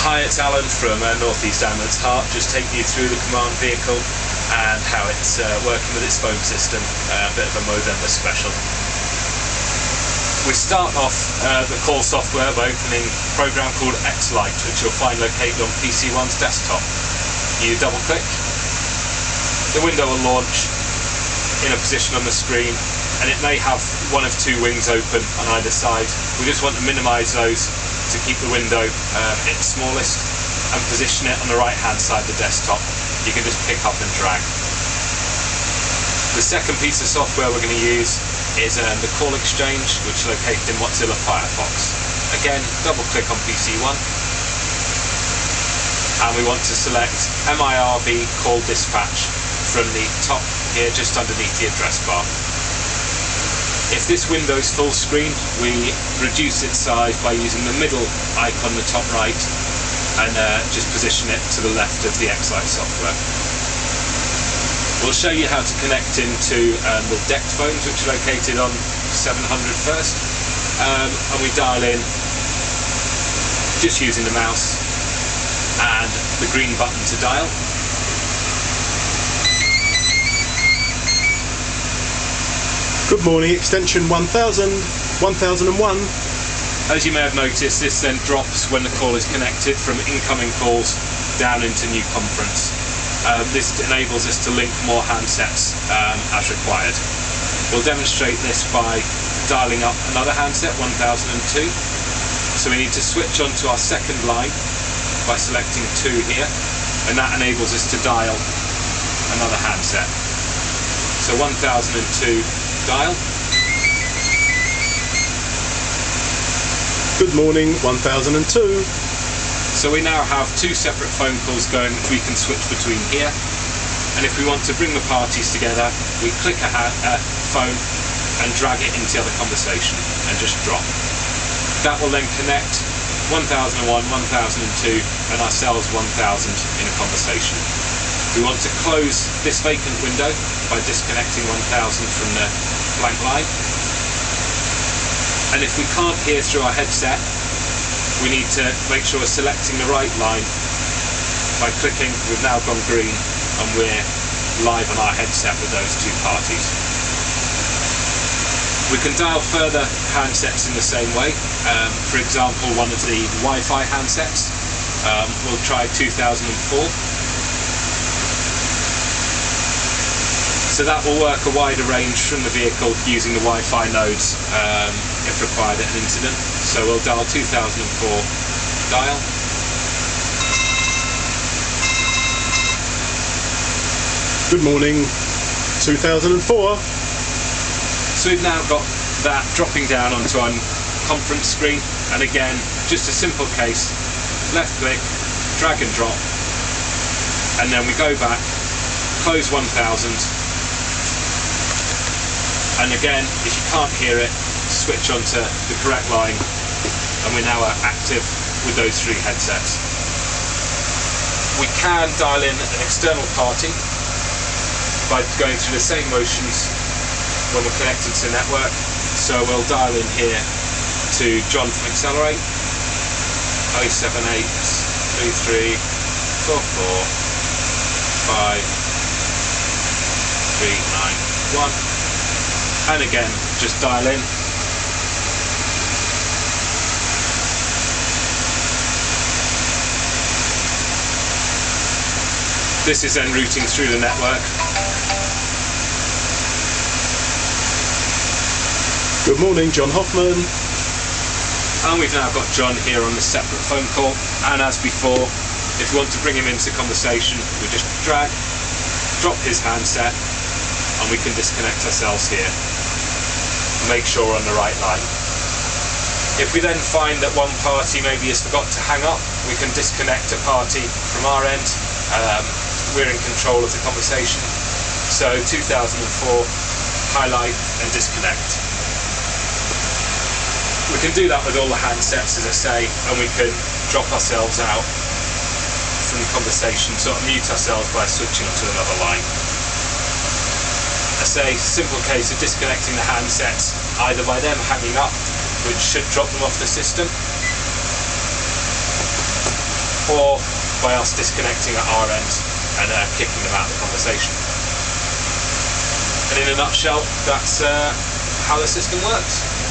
Hi, it's Alan from North East Ambulance HART, just taking you through the command vehicle and how it's working with its phone system, a bit of a Movember special. We start off the call software by opening a program called X-Lite, which you'll find located on PC1's desktop. You double click, the window will launch in a position on the screen, and it may have one of two wings open on either side. We just want to minimise those to keep the window its smallest and position it on the right hand side of the desktop. You can just pick up and drag. The second piece of software we're going to use is the call exchange, which is located in Mozilla Firefox. Again, double click on PC1 and we want to select MIRB call dispatch from the top here just underneath the address bar. If this window is full screen, we reduce its size by using the middle icon in the top right and just position it to the left of the X-Lite software. We'll show you how to connect into the decked phones, which are located on 700 first, and we dial in just using the mouse and the green button to dial. Good morning, extension 1000, 1001. As you may have noticed, this then drops when the call is connected from incoming calls down into new conference. This enables us to link more handsets as required. We'll demonstrate this by dialing up another handset, 1002. So we need to switch onto our second line by selecting 2 here, and that enables us to dial another handset. So 1002. Dial. Good morning, 1002. So we now have 2 separate phone calls going, which we can switch between here. And if we want to bring the parties together, we click a phone and drag it into the other conversation and just drop. That will then connect 1001, 1002 and ourselves 1000 in a conversation. We want to close this vacant window by disconnecting 1000 from the blank line. And if we can't hear through our headset, we need to make sure we're selecting the right line by clicking. We've now gone green and we're live on our headset with those 2 parties. We can dial further handsets in the same way. For example, one of the Wi-Fi handsets. We'll try 2004. So that will work a wider range from the vehicle using the Wi-Fi nodes if required at an incident. So we'll dial 2004, dial. Good morning, 2004. So we've now got that dropping down onto our conference screen, and again, just a simple case, left click, drag and drop, and then we go back, close 1000, and again, if you can't hear it, switch onto the correct line, and we're now active with those 3 headsets. We can dial in an external party by going through the same motions when we're connected to the network. So we'll dial in here to John from Excelerate, 078 33 44 5 391. And again, just dial in. This is then routing through the network. Good morning, John Hoffman. And we've now got John here on the separate phone call. And as before, if we want to bring him into conversation, we just drag, drop his handset, and we can disconnect ourselves here. Make sure we're on the right line. If we then find that one party maybe has forgot to hang up, we can disconnect a party from our end. We're in control of the conversation. So 2004, highlight and disconnect. We can do that with all the handsets, as I say, and we can drop ourselves out from the conversation, sort of mute ourselves by switching onto another line. I say, simple case of disconnecting the handsets, either by them hanging up, which should drop them off the system, by us disconnecting at our end and kicking them out of the conversation. And in a nutshell, that's how the system works.